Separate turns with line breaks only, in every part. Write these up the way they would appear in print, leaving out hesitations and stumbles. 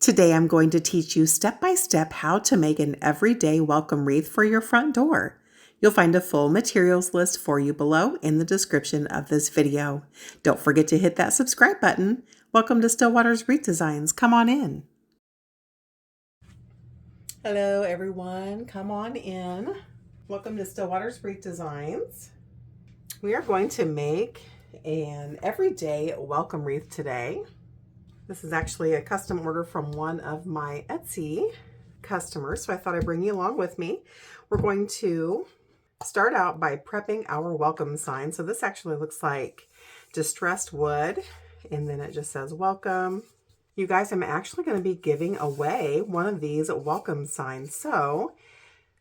Today I'm going to teach you step by step how to make an everyday welcome wreath for your front door. You'll find a full materials list for you below in the description of this video. Don't forget to hit that subscribe button. Welcome to Stillwater's Wreath Designs. Come on in. Hello everyone, come on in. Welcome to Stillwater's Wreath Designs. We are going to make an everyday welcome wreath today. This is actually a custom order from one of my Etsy customers, so I thought I'd bring you along with me. We're going to start out by prepping our welcome sign. So this actually looks like distressed wood, and then it just says welcome. You guys, I'm actually going to be giving away one of these welcome signs. So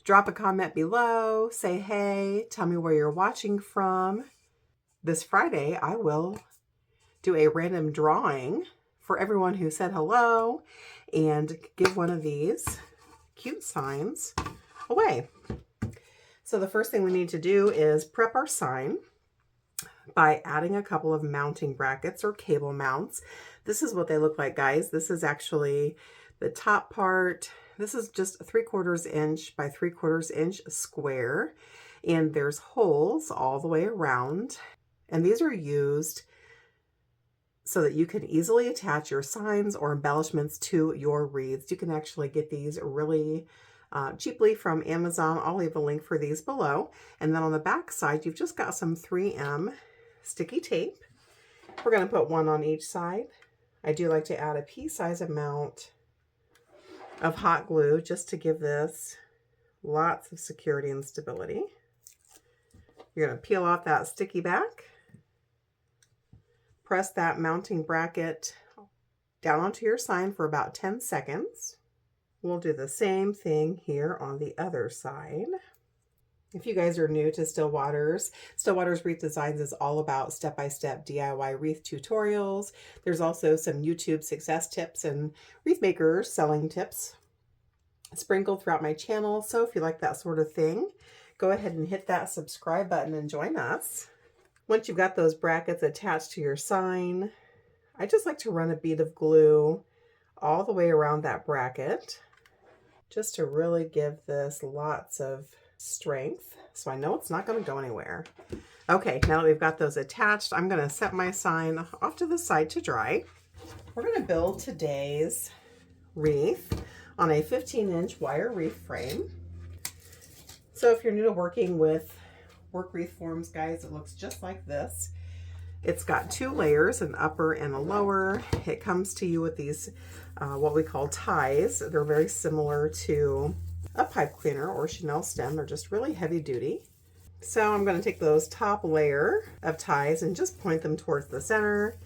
drop a comment below, say hey, tell me where you're watching from. This Friday, I will do a random drawing for everyone who said hello and give one of these cute signs away. So the first thing we need to do is prep our sign by adding a couple of mounting brackets or cable mounts. This is what they look like, guys. This is actually the top part. This is just a 3/4 inch by 3/4 inch square, and there's holes all the way around. And these are used so that you can easily attach your signs or embellishments to your wreaths. You can actually get these really cheaply from Amazon. I'll leave a link for these below. And then on the back side, you've just got some 3M sticky tape. We're going to put one on each side. I do like to add a pea-size amount of hot glue just to give this lots of security and stability. You're going to peel off that sticky back. Press that mounting bracket down onto your sign for about 10 seconds. We'll do the same thing here on the other side. If you guys are new to Stillwater's Wreath Designs is all about step-by-step DIY wreath tutorials. There's also some YouTube success tips and wreath makers selling tips sprinkled throughout my channel. So if you like that sort of thing, go ahead and hit that subscribe button and join us. Once you've got those brackets attached to your sign, I just like to run a bead of glue all the way around that bracket just to really give this lots of strength. So I know it's not going to go anywhere. Okay, now that we've got those attached, I'm going to set my sign off to the side to dry. We're going to build today's wreath on a 15-inch wire wreath frame. So if you're new to working with work wreath forms, guys, it looks just like this. It's got 2 layers, an upper and a lower. It comes to you with these what we call ties. They're very similar to a pipe cleaner or Chanel stem. They're just really heavy duty. So I'm going to take those top layer of ties and just point them towards the center,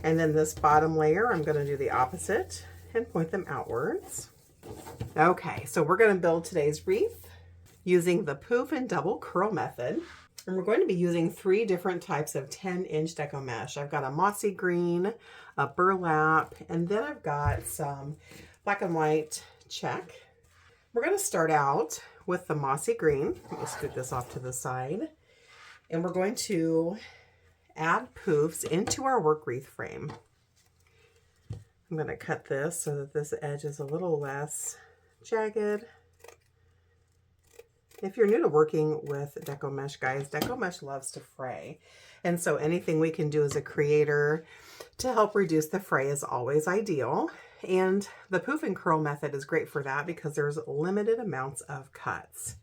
and then this bottom layer I'm going to do the opposite and point them outwards. Okay, so we're going to build today's wreath using the poof and double curl method. And we're going to be using 3 different types of 10-inch deco mesh. I've got a mossy green, a burlap, and then I've got some black and white check. We're going to start out with the mossy green. Let me scoot this off to the side. And we're going to add poofs into our work wreath frame. I'm going to cut this so that this edge is a little less jagged. If you're new to working with deco mesh, guys, deco mesh loves to fray. And so anything we can do as a creator to help reduce the fray is always ideal. And the poof and curl method is great for that because there's limited amounts of cuts.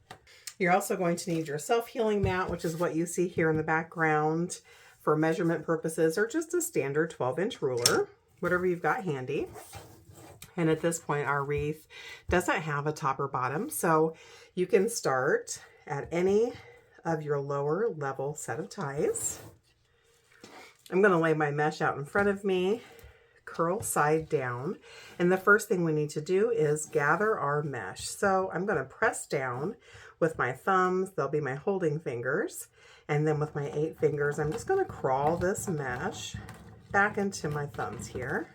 You're also going to need your self-healing mat, which is what you see here in the background for measurement purposes, or just a standard 12-inch ruler, whatever you've got handy. And at this point, our wreath doesn't have a top or bottom, so you can start at any of your lower level set of ties. I'm going to lay my mesh out in front of me, curl side down, and the first thing we need to do is gather our mesh. So I'm going to press down with my thumbs, they'll be my holding fingers, and then with my 8 fingers, I'm just going to crawl this mesh back into my thumbs here.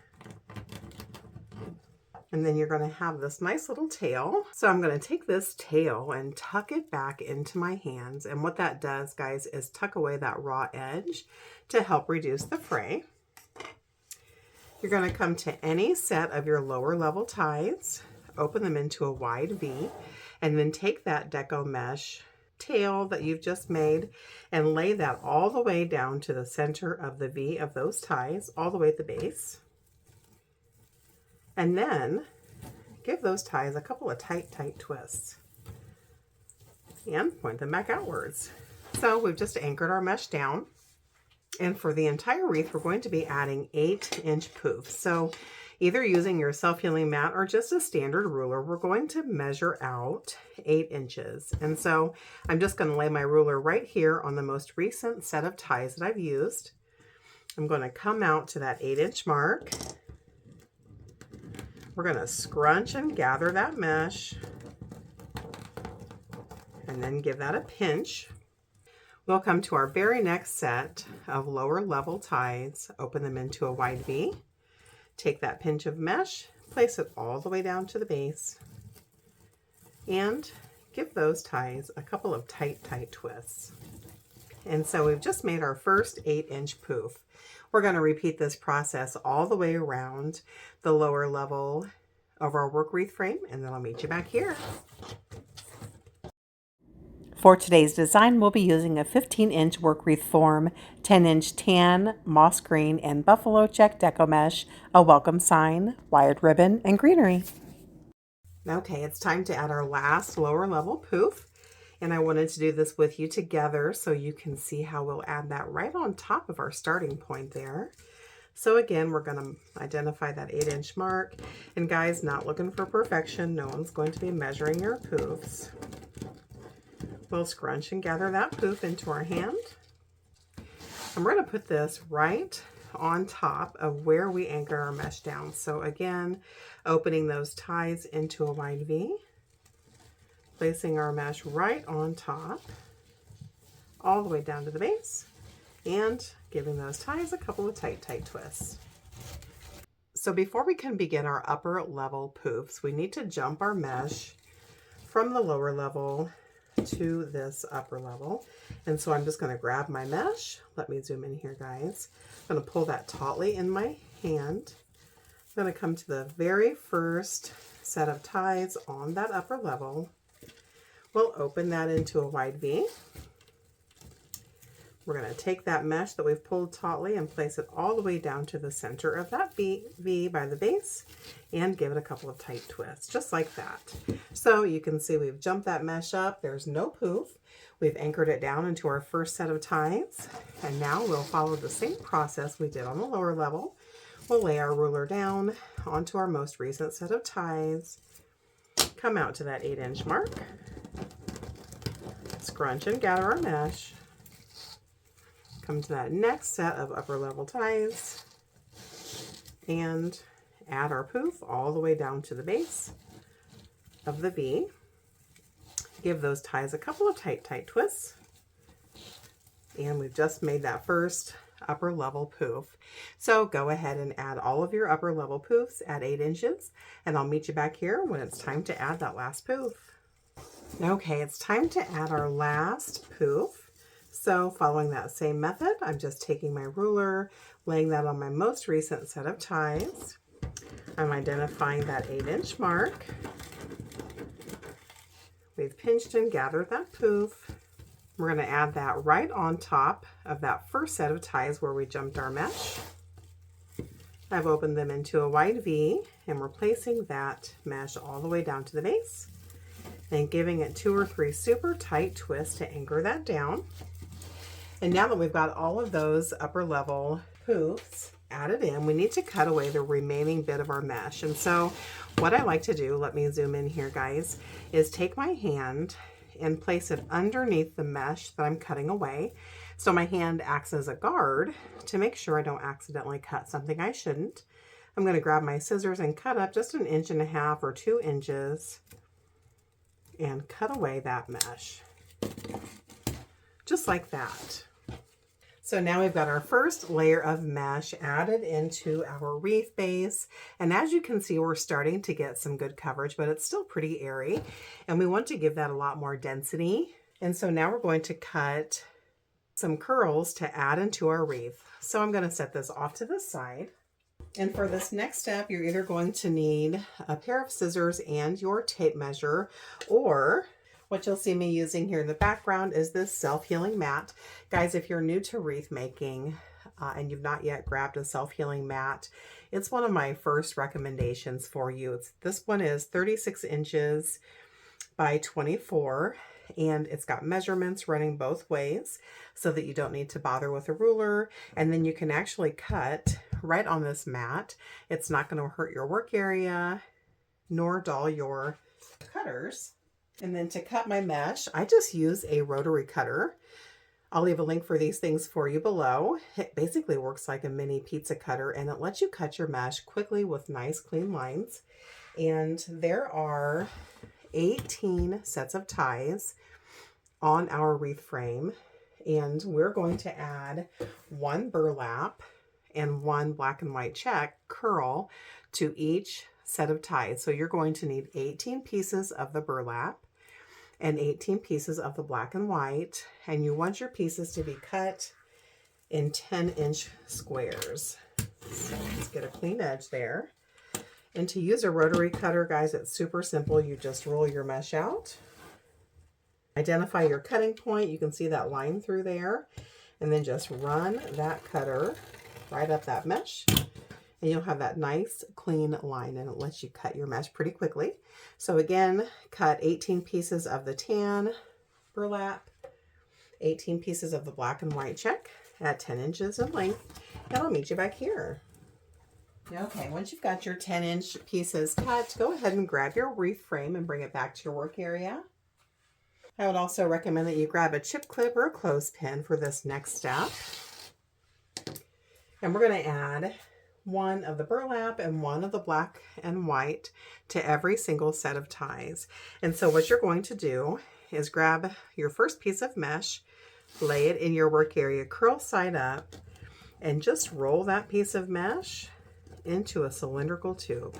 And then you're going to have this nice little tail. So I'm going to take this tail and tuck it back into my hands. And what that does, guys, is tuck away that raw edge to help reduce the fray. You're going to come to any set of your lower level ties, open them into a wide V, and then take that deco mesh tail that you've just made and lay that all the way down to the center of the V of those ties, all the way at the base. And then give those ties a couple of tight twists and point them back outwards. So we've just anchored our mesh down. And for the entire wreath, we're going to be adding 8-inch poofs. So either using your self-healing mat or just a standard ruler, we're going to measure out 8 inches. And so I'm just going to lay my ruler right here on the most recent set of ties that I've used. I'm going to come out to that 8-inch mark. We're going to scrunch and gather that mesh and then give that a pinch. We'll come to our very next set of lower level ties, open them into a wide V, take that pinch of mesh, place it all the way down to the base, and give those ties a couple of tight twists. And so we've just made our first 8-inch poof. We're going to repeat this process all the way around the lower level of our work wreath frame, and then I'll meet you back here. For today's design, we'll be using a 15-inch work wreath form, 10-inch tan, moss green, and buffalo check deco mesh, a welcome sign, wired ribbon, and greenery. Okay, it's time to add our last lower level poof. And I wanted to do this with you together so you can see how we'll add that right on top of our starting point there. So again, we're going to identify that 8-inch mark. And guys, not looking for perfection. No one's going to be measuring your poofs. We'll scrunch and gather that poof into our hand. And we're going to put this right on top of where we anchor our mesh down. So again, opening those ties into a wide V, placing our mesh right on top, all the way down to the base, and giving those ties a couple of tight twists. So before we can begin our upper level poofs, we need to jump our mesh from the lower level to this upper level. And so I'm just going to grab my mesh. Let me zoom in here, guys. I'm going to pull that tautly in my hand. I'm going to come to the very first set of ties on that upper level. We'll open that into a wide V. We're going to take that mesh that we've pulled tautly and place it all the way down to the center of that V by the base and give it a couple of tight twists, just like that. So you can see we've jumped that mesh up. There's no poof. We've anchored it down into our first set of ties. And now we'll follow the same process we did on the lower level. We'll lay our ruler down onto our most recent set of ties, come out to that 8-inch mark, scrunch and gather our mesh, come to that next set of upper level ties, and add our poof all the way down to the base of the V. Give those ties a couple of tight twists. And we've just made that first upper level poof. So go ahead and add all of your upper level poofs at 8 inches, and I'll meet you back here when it's time to add that last poof. Okay, it's time to add our last poof. So following that same method, I'm just taking my ruler, laying that on my most recent set of ties. I'm identifying that 8-inch mark. We've pinched and gathered that poof. We're going to add that right on top of that first set of ties where we jumped our mesh. I've opened them into a wide V, and we're placing that mesh all the way down to the base and giving it 2 or 3 super tight twists to anchor that down. And now that we've got all of those upper level poofs added in, we need to cut away the remaining bit of our mesh. And so what I like to do, let me zoom in here, guys, is take my hand and place it underneath the mesh that I'm cutting away. So my hand acts as a guard to make sure I don't accidentally cut something I shouldn't. I'm going to grab my scissors and cut up just 1.5 inches or 2 inches and cut away that mesh. Just like that. So now we've got our first layer of mesh added into our wreath base. And as you can see, we're starting to get some good coverage, but it's still pretty airy. And we want to give that a lot more density. And so now we're going to cut some curls to add into our wreath. So I'm going to set this off to the side. And for this next step, you're either going to need a pair of scissors and your tape measure, or what you'll see me using here in the background is this self-healing mat. Guys, if you're new to wreath making and you've not yet grabbed a self-healing mat, it's one of my first recommendations for you. This one is 36 inches by 24, and it's got measurements running both ways so that you don't need to bother with a ruler. And then you can actually cut right on this mat. It's not going to hurt your work area nor dull your cutters. And then to cut my mesh, I just use a rotary cutter. I'll leave a link for these things for you below. It basically works like a mini pizza cutter, and it lets you cut your mesh quickly with nice clean lines. And there are 18 sets of ties on our wreath frame, and we're going to add one burlap and one black and white check curl to each set of ties. So you're going to need 18 pieces of the burlap and 18 pieces of the black and white, and you want your pieces to be cut in 10-inch squares. So let's get a clean edge there. And to use a rotary cutter, guys, it's super simple. You just roll your mesh out, identify your cutting point. You can see that line through there, and then just run that cutter right up that mesh, and you'll have that nice clean line, and it lets you cut your mesh pretty quickly. So again, cut 18 pieces of the tan burlap, 18 pieces of the black and white check at 10 inches in length, and I'll meet you back here. Okay, once you've got your 10-inch pieces cut, go ahead and grab your wreath frame and bring it back to your work area. I would also recommend that you grab a chip clip or a clothespin for this next step. And we're going to add one of the burlap and one of the black and white to every single set of ties. And so what you're going to do is grab your first piece of mesh, lay it in your work area, curl side up, and just roll that piece of mesh into a cylindrical tube,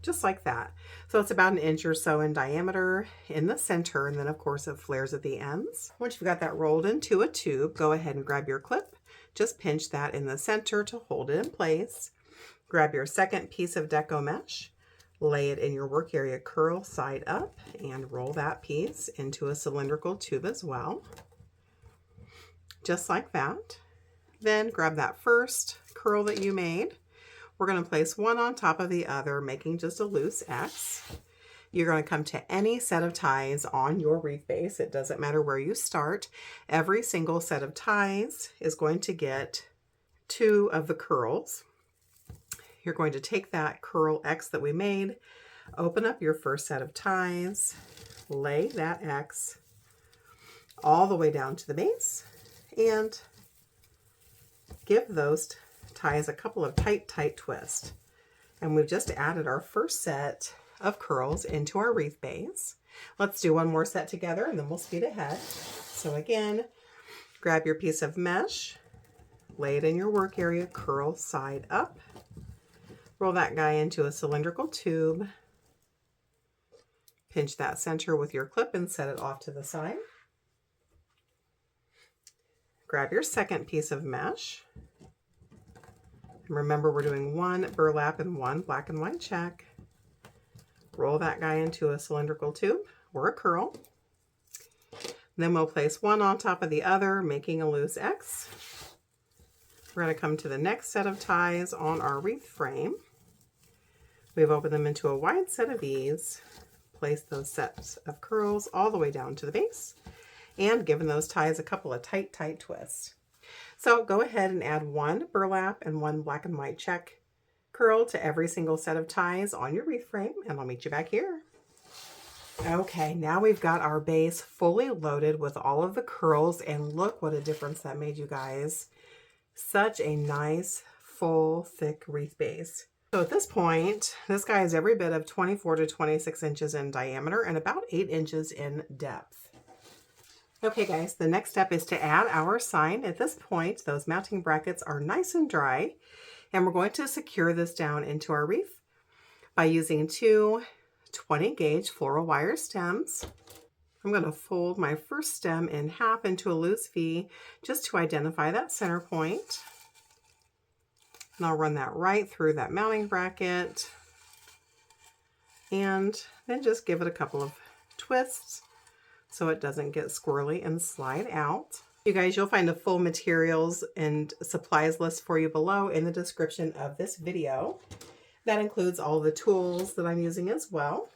just like that. So it's about 1 inch or so in diameter in the center, and then of course it flares at the ends. Once you've got that rolled into a tube, go ahead and grab your clip, just pinch that in the center to hold it in place. Grab your second piece of deco mesh, lay it in your work area, curl side up, and roll that piece into a cylindrical tube as well, just like that. Then grab that first curl that you made. We're going to place one on top of the other, making just a loose X. You're going to come to any set of ties on your wreath base. It doesn't matter where you start. Every single set of ties is going to get 2 of the curls. You're going to take that curl X that we made, open up your first set of ties, lay that X all the way down to the base, and give those ties a couple of tight twists. And we've just added our first set of curls into our wreath base. Let's do one more set together and then we'll speed ahead. So again, grab your piece of mesh, lay it in your work area, curl side up, roll that guy into a cylindrical tube, pinch that center with your clip and set it off to the side. Grab your second piece of mesh. Remember, we're doing one burlap and one black and white check. Roll that guy into a cylindrical tube or a curl. Then we'll place one on top of the other, making a loose X. We're going to come to the next set of ties on our wreath frame. We've opened them into a wide set of V's, placed those sets of curls all the way down to the base, and given those ties a couple of tight twists. So go ahead and add one burlap and one black and white check curl to every single set of ties on your wreath frame, and I'll meet you back here. Okay, now we've got our base fully loaded with all of the curls, and look what a difference that made, you guys. Such a nice, full, thick wreath base. So at this point, this guy is every bit of 24 to 26 inches in diameter and about 8 inches in depth. Okay guys, the next step is to add our sign. At this point, those mounting brackets are nice and dry, and we're going to secure this down into our wreath by using 2 20-gauge floral wire stems. I'm going to fold my first stem in half into a loose V just to identify that center point. And I'll run that right through that mounting bracket. And then just give it a couple of twists so it doesn't get squirrely and slide out. You guys, you'll find a full materials and supplies list for you below in the description of this video. That includes all the tools that I'm using as well.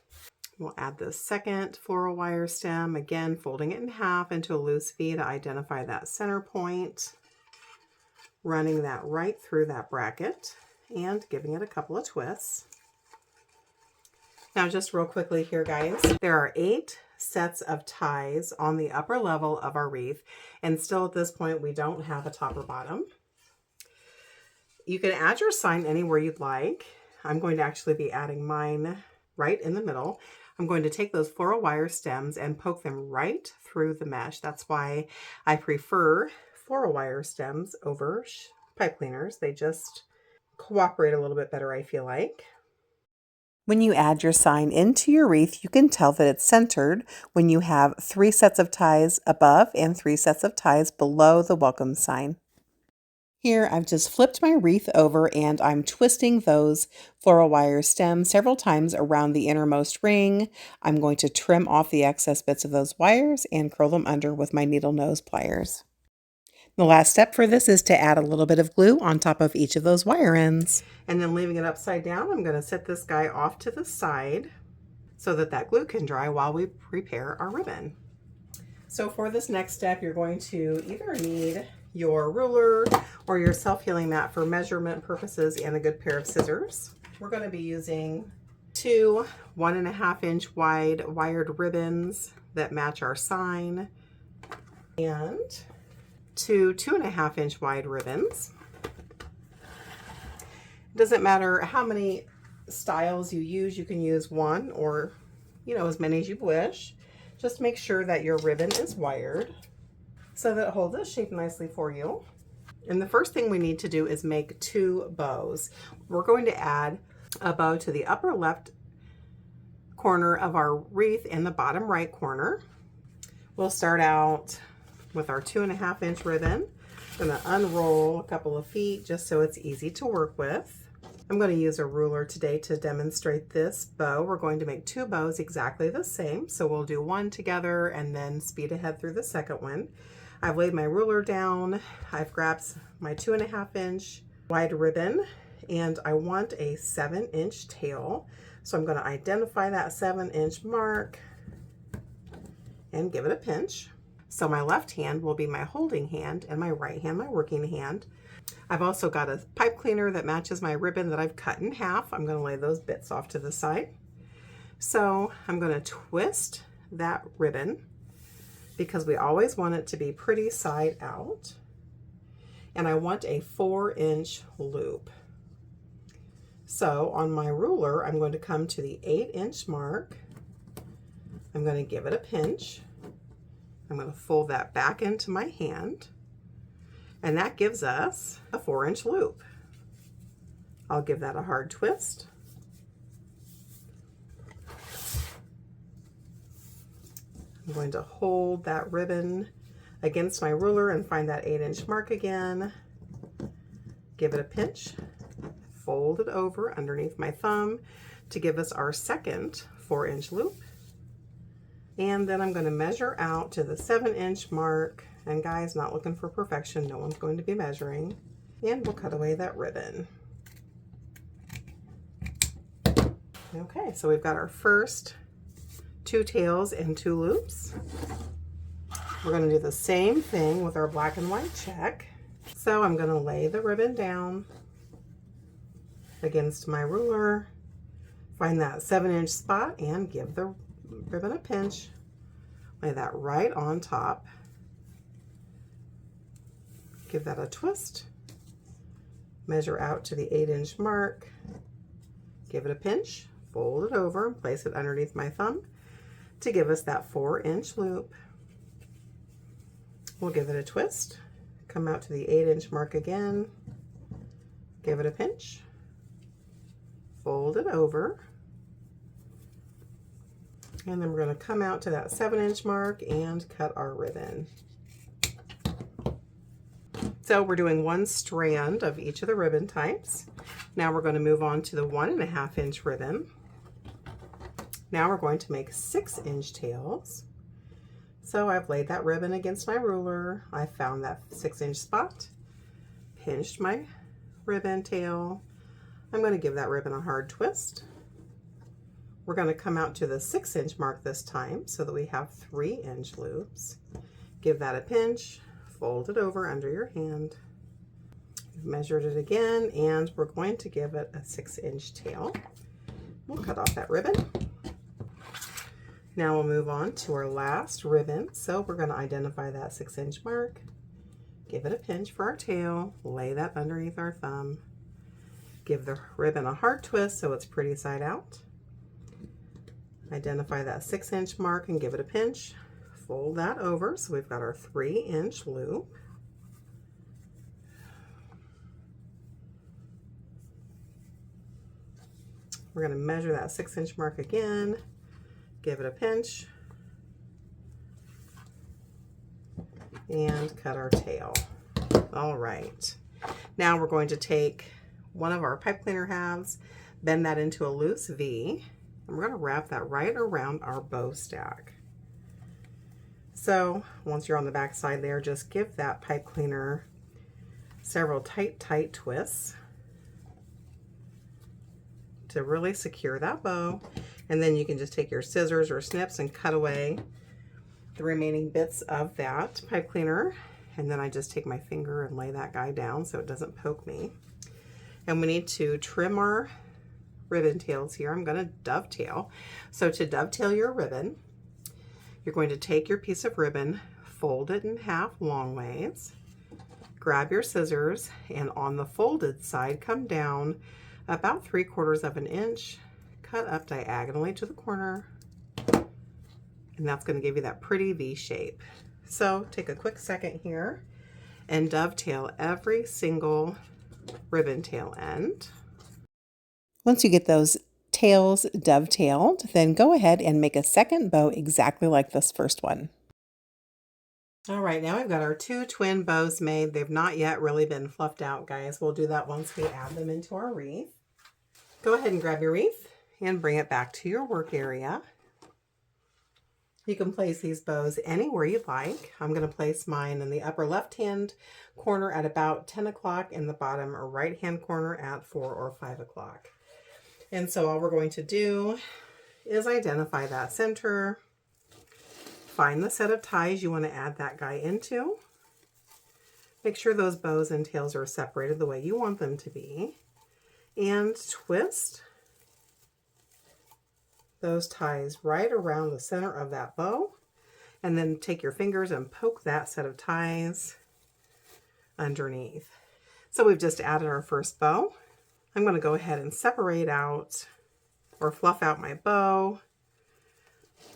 We'll add the second floral wire stem, again folding it in half into a loose V to identify that center point, running that right through that bracket and giving it a couple of twists. Now just real quickly here, guys, there are 8 sets of ties on the upper level of our wreath, and still at this point we don't have a top or bottom. You can add your sign anywhere you'd like. I'm going to actually be adding mine right in the middle. I'm going to take those floral wire stems and poke them right through the mesh. That's why I prefer floral wire stems over pipe cleaners. They just cooperate a little bit better, I feel like. When you add your sign into your wreath, you can tell that it's centered when you have 3 sets of ties above and 3 sets of ties below the welcome sign. Here, I've just flipped my wreath over and I'm twisting those floral wire stems several times around the innermost ring. I'm going to trim off the excess bits of those wires and curl them under with my needle nose pliers. The last step for this is to add a little bit of glue on top of each of those wire ends. And then leaving it upside down, I'm going to set this guy off to the side so that that glue can dry while we prepare our ribbon. So for this next step, you're going to either need your ruler or your self-healing mat for measurement purposes and a good pair of scissors. We're going to be using 2 1.5 inch wide wired ribbons that match our sign and 2 2.5 inch wide ribbons. It doesn't matter how many styles you use. You can use 1 or, as many as you wish. Just make sure that your ribbon is wired so that it holds its shape nicely for you. And the first thing we need to do is make 2 bows. We're going to add a bow to the upper left corner of our wreath and the bottom right corner. We'll start out with our 2.5 inch ribbon. I'm going to unroll a couple of feet just so it's easy to work with. I'm going to use a ruler today to demonstrate this bow. We're going to make 2 bows exactly the same. So we'll do one together and then speed ahead through the second one. I've laid my ruler down. I've grabbed my 2.5 inch wide ribbon and I want a 7 inch tail. So I'm going to identify that 7 inch mark and give it a pinch. So my left hand will be my holding hand and my right hand my working hand. I've also got a pipe cleaner that matches my ribbon that I've cut in half. I'm going to lay those bits off to the side. So I'm going to twist that ribbon because we always want it to be pretty side out. And I want a 4 inch loop. So on my ruler, I'm going to come to the 8 inch mark. I'm going to give it a pinch. I'm going to fold that back into my hand. And that gives us a 4 inch loop. I'll give that a hard twist. I'm going to hold that ribbon against my ruler and find that 8 inch mark again. Give it a pinch, fold it over underneath my thumb to give us our second 4 inch loop. And then I'm going to measure out to the 7 inch mark. And guys, not looking for perfection, no one's going to be measuring. And we'll cut away that ribbon. Okay, so we've got our first 2 tails and 2 loops. We're going to do the same thing with our black and white check. So I'm going to lay the ribbon down against my ruler, find that 7 inch spot and give the ribbon a pinch. Lay that right on top. Give that a twist. Measure out to the 8 inch mark. Give it a pinch. Fold it over and place it underneath my thumb to give us that 4 inch loop. We'll give it a twist. Come out to the 8 inch mark again. Give it a pinch. Fold it over. And then we're going to come out to that 7 inch mark and cut our ribbon. So we're doing one strand of each of the ribbon types. Now we're going to move on to the 1.5 inch ribbon. Now we're going to make 6 inch tails. So I've laid that ribbon against my ruler. I found that 6 inch spot, pinched my ribbon tail. I'm going to give that ribbon a hard twist. We're going to come out to the 6 inch mark this time so that we have 3 inch loops. Give that a pinch, fold it over under your hand. We've measured it again, and we're going to give it a 6 inch tail. We'll cut off that ribbon. Now we'll move on to our last ribbon. So we're going to identify that 6 inch mark, give it a pinch for our tail, lay that underneath our thumb, give the ribbon a hard twist so it's pretty side out. Identify that 6 inch mark and give it a pinch, fold that over so we've got our 3 inch loop. We're going to measure that 6 inch mark again, give it a pinch, and cut our tail. All right, now we're going to take one of our pipe cleaner halves, bend that into a loose V, and we're going to wrap that right around our bow stack. So once you're on the back side there, just give that pipe cleaner several tight twists to really secure that bow. And then you can just take your scissors or snips and cut away the remaining bits of that pipe cleaner. And then I just take my finger and lay that guy down so it doesn't poke me. And we need to trim our ribbon tails here. I'm going to dovetail. So to dovetail your ribbon, you're going to take your piece of ribbon, fold it in half long ways, grab your scissors, and on the folded side, come down about 3/4 of an inch, cut up diagonally to the corner, and that's going to give you that pretty V shape. So take a quick second here and dovetail every single ribbon tail end. Once you get those tails dovetailed, then go ahead and make a second bow exactly like this first one. All right, now we've got our 2 twin bows made. They've not yet really been fluffed out, guys. We'll do that once we add them into our wreath. Go ahead and grab your wreath and bring it back to your work area. You can place these bows anywhere you like. I'm going to place mine in the upper left-hand corner at about 10 o'clock and the bottom or right-hand corner at 4 or 5 o'clock. And so all we're going to do is identify that center, find the set of ties you want to add that guy into. Make sure those bows and tails are separated the way you want them to be, and twist those ties right around the center of that bow, and then take your fingers and poke that set of ties underneath. So we've just added our first bow. I'm going to go ahead and separate out or fluff out my bow,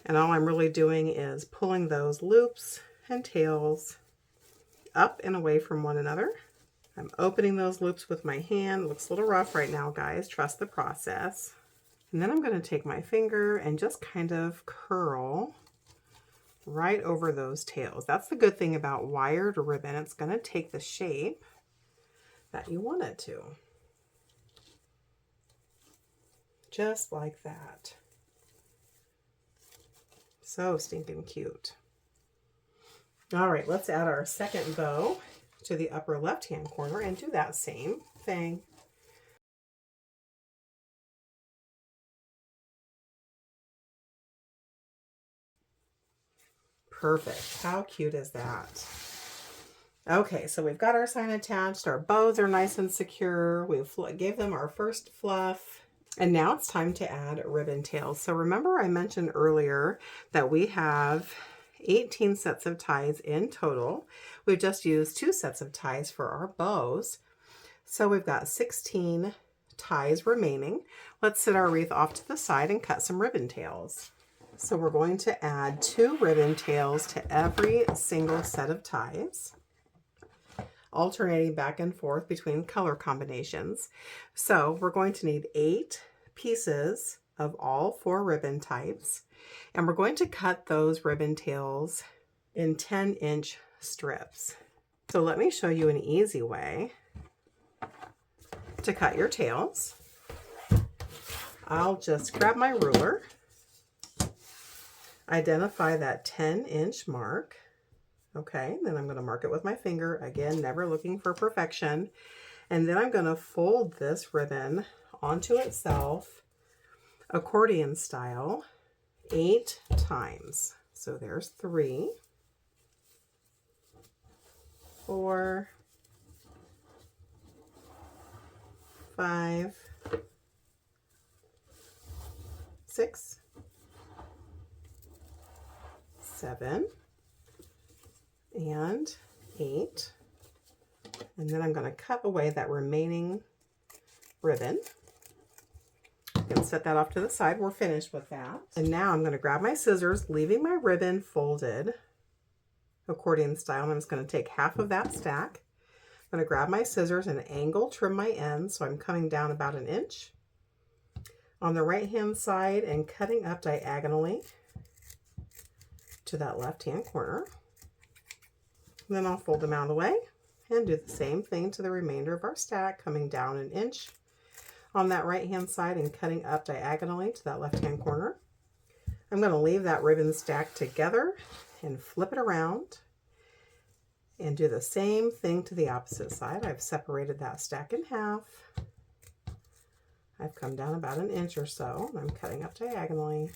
and all I'm really doing is pulling those loops and tails up and away from one another. I'm opening those loops with my hand. It looks a little rough right now, guys. Trust the process. And then I'm going to take my finger and just kind of curl right over those tails. That's the good thing about wired ribbon. It's going to take the shape that you want it to. Just like that. So stinking cute. All right, let's add our second bow to the upper left-hand corner and do that same thing. Perfect. How cute is that? Okay, so we've got our sign attached. Our bows are nice and secure. We gave them our first fluff. And now it's time to add ribbon tails. So remember I mentioned earlier that we have 18 sets of ties in total. We've just used 2 sets of ties for our bows. So we've got 16 ties remaining. Let's set our wreath off to the side and cut some ribbon tails. So we're going to add 2 ribbon tails to every single set of ties, alternating back and forth between color combinations. So we're going to need 8 pieces of all 4 ribbon types, and we're going to cut those ribbon tails in 10-inch strips. So let me show you an easy way to cut your tails. I'll just grab my ruler, identify that 10-inch mark. Okay, then I'm going to mark it with my finger. Again, never looking for perfection. And then I'm going to fold this ribbon onto itself, accordion style, 8 times. So there's 3, 4, 5, 6, 7, and 8. And then I'm going to cut away that remaining ribbon. And set that off to the side. We're finished with that. And now I'm going to grab my scissors, leaving my ribbon folded accordion style. And I'm just going to take half of that stack. I'm going to grab my scissors and angle trim my ends. So I'm coming down about 1 inch on the right hand side and cutting up diagonally to that left hand corner. And then I'll fold them out of the way and do the same thing to the remainder of our stack, coming down 1 inch on that right hand side and cutting up diagonally to that left hand corner. I'm going to leave that ribbon stacked together and flip it around and do the same thing to the opposite side. I've separated that stack in half. I've come down about 1 inch or so, and I'm cutting up diagonally.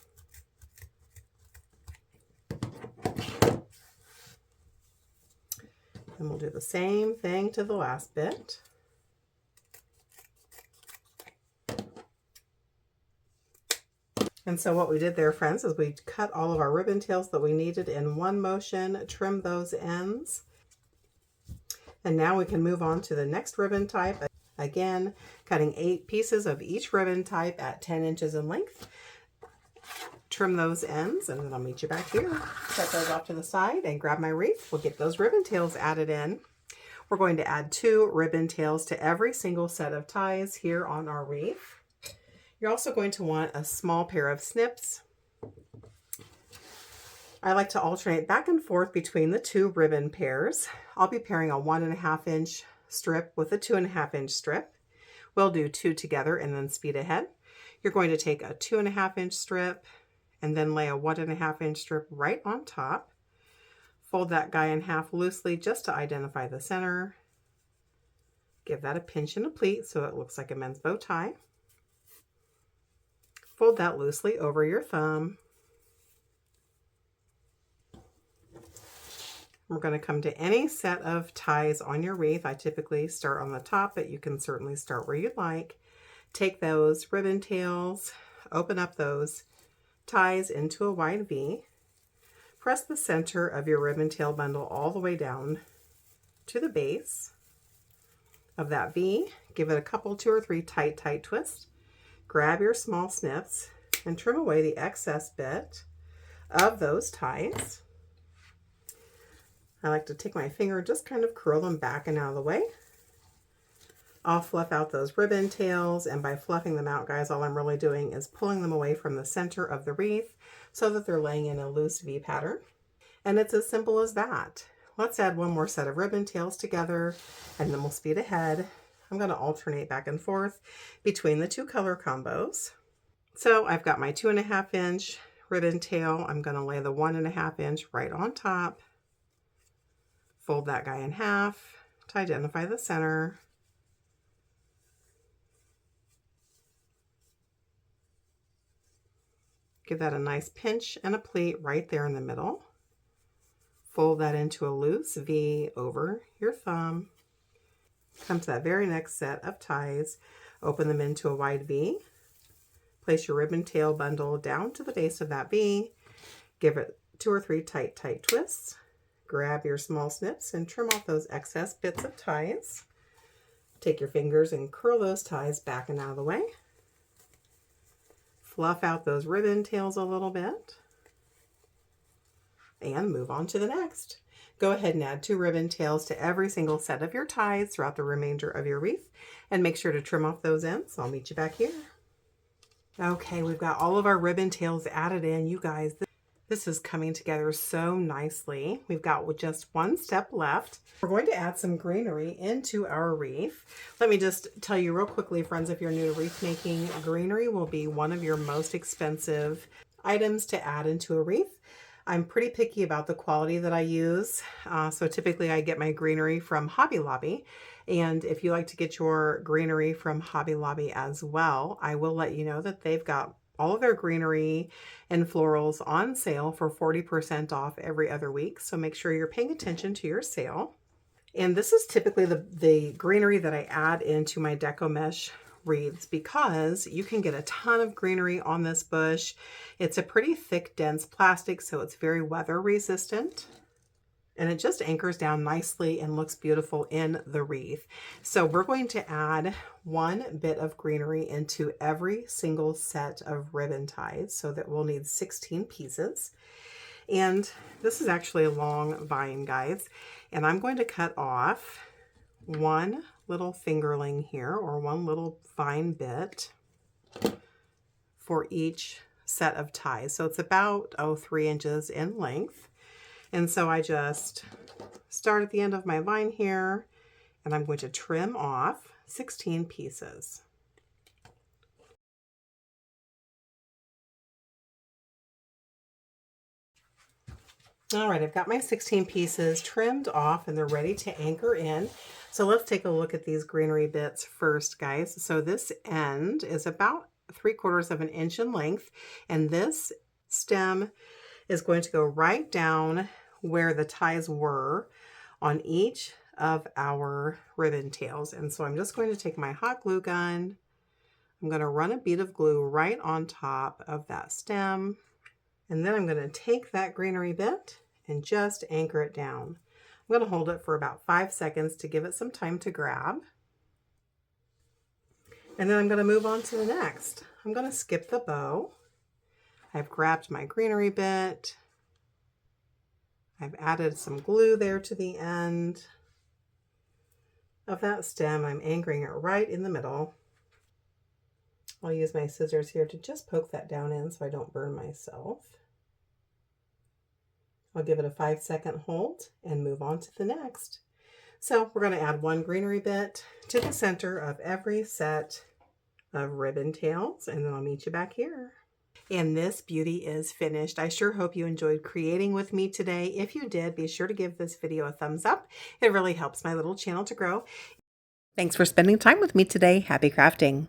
And we'll do the same thing to the last bit. And so what we did there, friends, is we cut all of our ribbon tails that we needed in one motion, trimmed those ends. And now we can move on to the next ribbon type. Again, cutting 8 pieces of each ribbon type at 10 inches in length. Trim those ends, and then I'll meet you back here. Set those off to the side and grab my wreath. We'll get those ribbon tails added in. We're going to add 2 ribbon tails to every single set of ties here on our wreath. You're also going to want a small pair of snips. I like to alternate back and forth between the 2 ribbon pairs. I'll be pairing a 1.5 inch strip with a 2.5 inch strip. We'll do 2 together and then speed ahead. You're going to take a 2.5 inch strip and then lay a 1.5 inch strip right on top. Fold that guy in half loosely just to identify the center. Give that a pinch and a pleat so it looks like a men's bow tie. Fold that loosely over your thumb. We're going to come to any set of ties on your wreath. I typically start on the top, but you can certainly start where you'd like. Take those ribbon tails, open up those ties into a wide V. Press the center of your ribbon tail bundle all the way down to the base of that V. Give it a couple, 2 or 3 tight twists. Grab your small snips and trim away the excess bit of those ties. I like to take my finger, just kind of curl them back and out of the way. I'll fluff out those ribbon tails, and by fluffing them out, guys, all I'm really doing is pulling them away from the center of the wreath so that they're laying in a loose V pattern. And it's as simple as that. Let's add one more set of ribbon tails together, and then we'll speed ahead. I'm going to alternate back and forth between the 2 color combos. So I've got my 2.5 inch ribbon tail. I'm going to lay the 1.5 inch right on top. Fold that guy in half to identify the center. Give that a nice pinch and a pleat right there in the middle. Fold that into a loose V over your thumb. Come to that very next set of ties, open them into a wide V. Place your ribbon tail bundle down to the base of that V. Give it 2 or 3 tight twists. Grab your small snips and trim off those excess bits of ties. Take your fingers and curl those ties back and out of the way. Fluff out those ribbon tails a little bit. And move on to the next. Go ahead and add 2 ribbon tails to every single set of your ties throughout the remainder of your wreath. And make sure to trim off those ends. I'll meet you back here. Okay, we've got all of our ribbon tails added in. You guys, This is coming together so nicely. We've got just one step left. We're going to add some greenery into our wreath. Let me just tell you real quickly, friends, if you're new to wreath making, greenery will be one of your most expensive items to add into a wreath. I'm pretty picky about the quality that I use. So typically I get my greenery from Hobby Lobby. And if you like to get your greenery from Hobby Lobby as well, I will let you know that they've got all of their greenery and florals on sale for 40% off every other week. So make sure you're paying attention to your sale. And this is typically the greenery that I add into my Deco Mesh wreaths because you can get a ton of greenery on this bush. It's a pretty thick, dense plastic, so it's very weather resistant. And it just anchors down nicely and looks beautiful in the wreath. So we're going to add one bit of greenery into every single set of ribbon ties, so that we'll need 16 pieces. And this is actually a long vine, guys. And I'm going to cut off one little fingerling here, or one little vine bit for each set of ties. So it's about 3 inches in length. And so I just start at the end of my vine here, and I'm going to trim off 16 pieces. All right, I've got my 16 pieces trimmed off and they're ready to anchor in. So let's take a look at these greenery bits first, guys. So this end is about 3/4 of an inch in length, and this stem is going to go right down where the ties were on each of our ribbon tails. And so I'm just going to take my hot glue gun. I'm going to run a bead of glue right on top of that stem. And then I'm going to take that greenery bit and just anchor it down. I'm going to hold it for about 5 seconds to give it some time to grab. And then I'm going to move on to the next. I'm going to skip the bow. I've grabbed my greenery bit. I've added some glue there to the end of that stem. I'm anchoring it right in the middle. I'll use my scissors here to just poke that down in so I don't burn myself. I'll give it a 5-second hold and move on to the next. So we're going to add one greenery bit to the center of every set of ribbon tails, and then I'll meet you back here. And this beauty is finished. I sure hope you enjoyed creating with me today. If you did, be sure to give this video a thumbs up. It really helps my little channel to grow. Thanks for spending time with me today. Happy crafting.